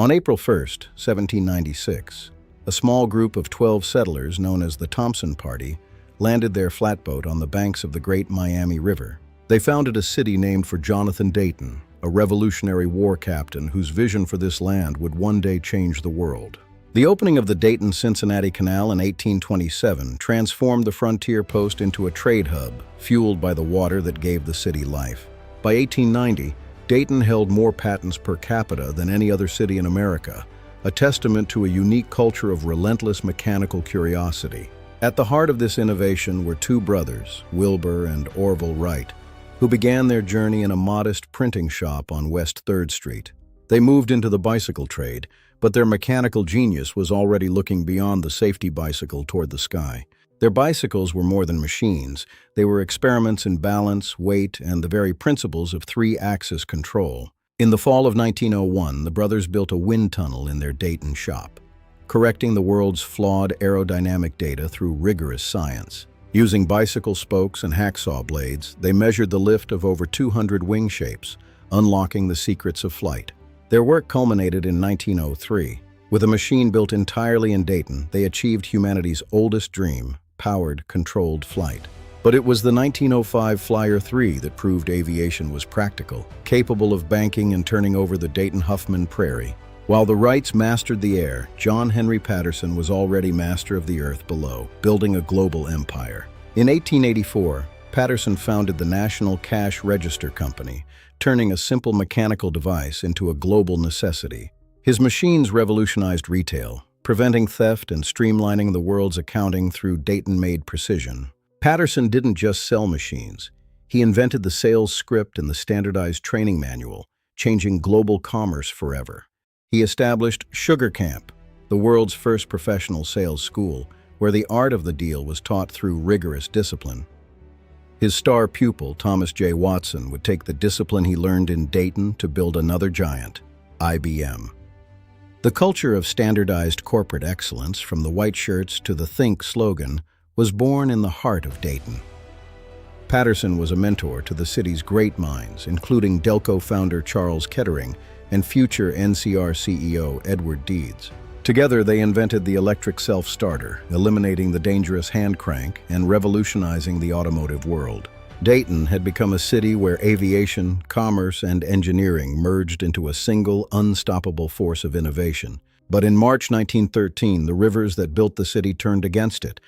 On April 1st, 1796, a small group of 12 settlers known as the Thompson Party landed their flatboat on the banks of the Great Miami River. They founded a city named for Jonathan Dayton, a Revolutionary War captain whose vision for this land would one day change the world. The opening of the Dayton-Cincinnati Canal in 1827 transformed the frontier post into a trade hub, fueled by the water that gave the city life. By 1890, Dayton held more patents per capita than any other city in America, a testament to a unique culture of relentless mechanical curiosity. At the heart of this innovation were two brothers, Wilbur and Orville Wright, who began their journey in a modest printing shop on West 3rd Street. They moved into the bicycle trade, but their mechanical genius was already looking beyond the safety bicycle toward the sky. Their bicycles were more than machines. They were experiments in balance, weight, and the very principles of three-axis control. In the fall of 1901, the brothers built a wind tunnel in their Dayton shop, correcting the world's flawed aerodynamic data through rigorous science. Using bicycle spokes and hacksaw blades, they measured the lift of over 200 wing shapes, unlocking the secrets of flight. Their work culminated in 1903. With a machine built entirely in Dayton, they achieved humanity's oldest dream, powered, controlled flight. But it was the 1905 Flyer 3 that proved aviation was practical, capable of banking and turning over the Dayton-Huffman Prairie. While the Wrights mastered the air, John Henry Patterson was already master of the earth below, building a global empire. In 1884, Patterson founded the National Cash Register Company, turning a simple mechanical device into a global necessity. His machines revolutionized retail, preventing theft and streamlining the world's accounting through Dayton-made precision. Patterson didn't just sell machines. He invented the sales script and the standardized training manual, changing global commerce forever. He established Sugar Camp, the world's first professional sales school, where the art of the deal was taught through rigorous discipline. His star pupil, Thomas J. Watson, would take the discipline he learned in Dayton to build another giant, IBM. The culture of standardized corporate excellence, from the white shirts to the Think slogan, was born in the heart of Dayton. Patterson was a mentor to the city's great minds, including Delco founder Charles Kettering and future NCR CEO Edward Deeds. Together, they invented the electric self-starter, eliminating the dangerous hand crank and revolutionizing the automotive world. Dayton had become a city where aviation, commerce, and engineering merged into a single, unstoppable force of innovation. But in March 1913, the rivers that built the city turned against it.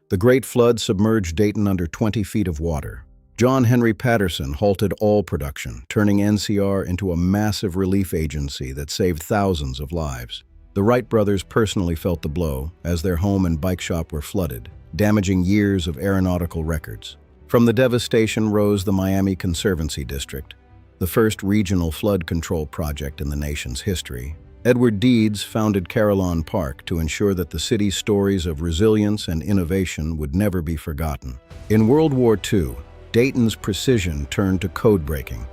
The Great Flood submerged Dayton under 20 feet of water. John Henry Patterson halted all production, turning NCR into a massive relief agency that saved thousands of lives. The Wright brothers personally felt the blow, as their home and bike shop were flooded, damaging years of aeronautical records. From the devastation rose the Miami Conservancy District, the first regional flood control project in the nation's history. Edward Deeds founded Carillon Park to ensure that the city's stories of resilience and innovation would never be forgotten. In World War II, Dayton's precision turned to code-breaking.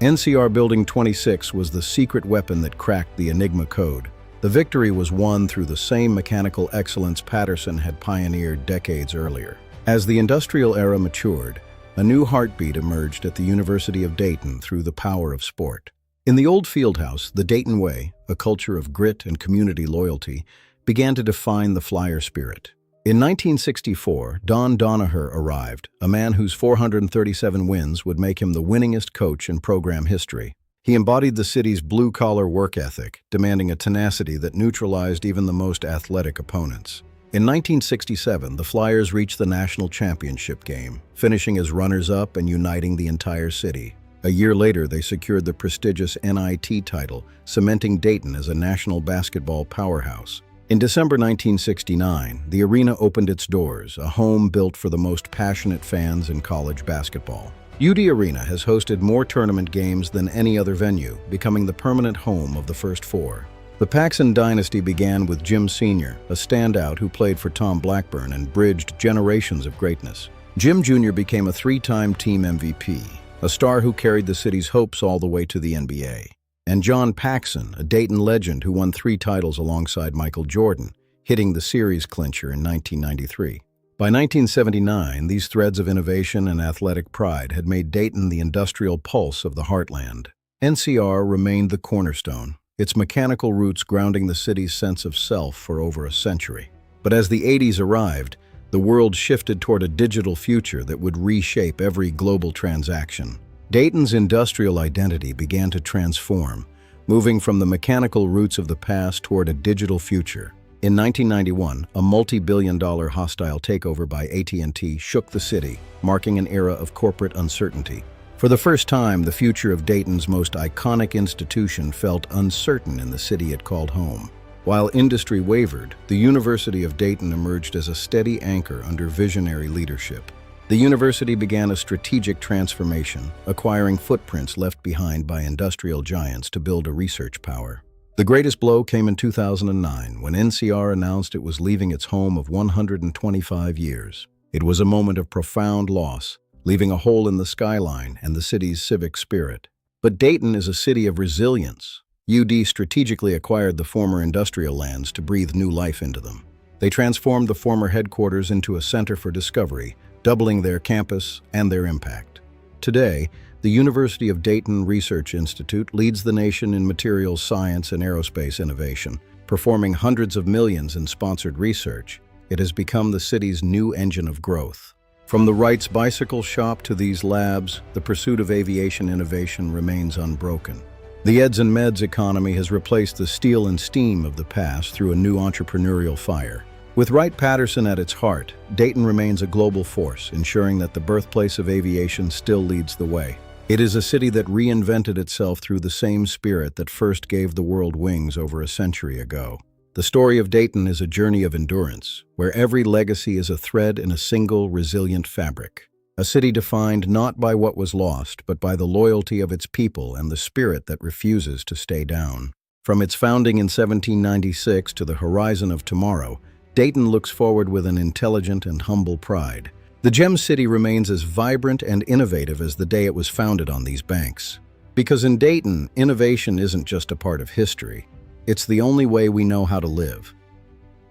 NCR Building 26 was the secret weapon that cracked the Enigma code. The victory was won through the same mechanical excellence Patterson had pioneered decades earlier. As the industrial era matured, a new heartbeat emerged at the University of Dayton through the power of sport. In the old fieldhouse, the Dayton Way, a culture of grit and community loyalty, began to define the Flyer spirit. In 1964, Don Donaher arrived, a man whose 437 wins would make him the winningest coach in program history. He embodied the city's blue-collar work ethic, demanding a tenacity that neutralized even the most athletic opponents. In 1967, the Flyers reached the national championship game, finishing as runners-up and uniting the entire city. A year later, they secured the prestigious NIT title, cementing Dayton as a national basketball powerhouse. In December 1969, the arena opened its doors, a home built for the most passionate fans in college basketball. UD Arena has hosted more tournament games than any other venue, becoming the permanent home of the First Four. The Paxson dynasty began with Jim Sr., a standout who played for Tom Blackburn and bridged generations of greatness. Jim Jr. became a three-time team MVP, a star who carried the city's hopes all the way to the NBA. And John Paxson, a Dayton legend who won 3 titles alongside Michael Jordan, hitting the series clincher in 1993. By 1979, these threads of innovation and athletic pride had made Dayton the industrial pulse of the heartland. NCR remained the cornerstone, its mechanical roots grounding the city's sense of self for over a century. But as the 80s arrived, the world shifted toward a digital future that would reshape every global transaction. Dayton's industrial identity began to transform, moving from the mechanical roots of the past toward a digital future. In 1991, a multi-billion-dollar hostile takeover by AT&T shook the city, marking an era of corporate uncertainty. For the first time, the future of Dayton's most iconic institution felt uncertain in the city it called home. While industry wavered, the University of Dayton emerged as a steady anchor under visionary leadership. The university began a strategic transformation, acquiring footprints left behind by industrial giants to build a research power. The greatest blow came in 2009, when NCR announced it was leaving its home of 125 years. It was a moment of profound loss, leaving a hole in the skyline and the city's civic spirit. But Dayton is a city of resilience. UD strategically acquired the former industrial lands to breathe new life into them. They transformed the former headquarters into a center for discovery, doubling their campus and their impact. Today, the University of Dayton Research Institute leads the nation in materials science and aerospace innovation. Performing hundreds of millions in sponsored research, it has become the city's new engine of growth. From the Wright's bicycle shop to these labs, the pursuit of aviation innovation remains unbroken. The Eds and Meds economy has replaced the steel and steam of the past through a new entrepreneurial fire. With Wright-Patterson at its heart, Dayton remains a global force, ensuring that the birthplace of aviation still leads the way. It is a city that reinvented itself through the same spirit that first gave the world wings over a century ago. The story of Dayton is a journey of endurance, where every legacy is a thread in a single, resilient fabric. A city defined not by what was lost, but by the loyalty of its people and the spirit that refuses to stay down. From its founding in 1796 to the horizon of tomorrow, Dayton looks forward with an intelligent and humble pride. The Gem City remains as vibrant and innovative as the day it was founded on these banks. Because in Dayton, innovation isn't just a part of history, it's the only way we know how to live.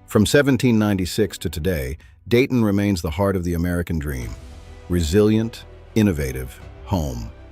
From 1796 to today, Dayton remains the heart of the American dream. Resilient, innovative, home.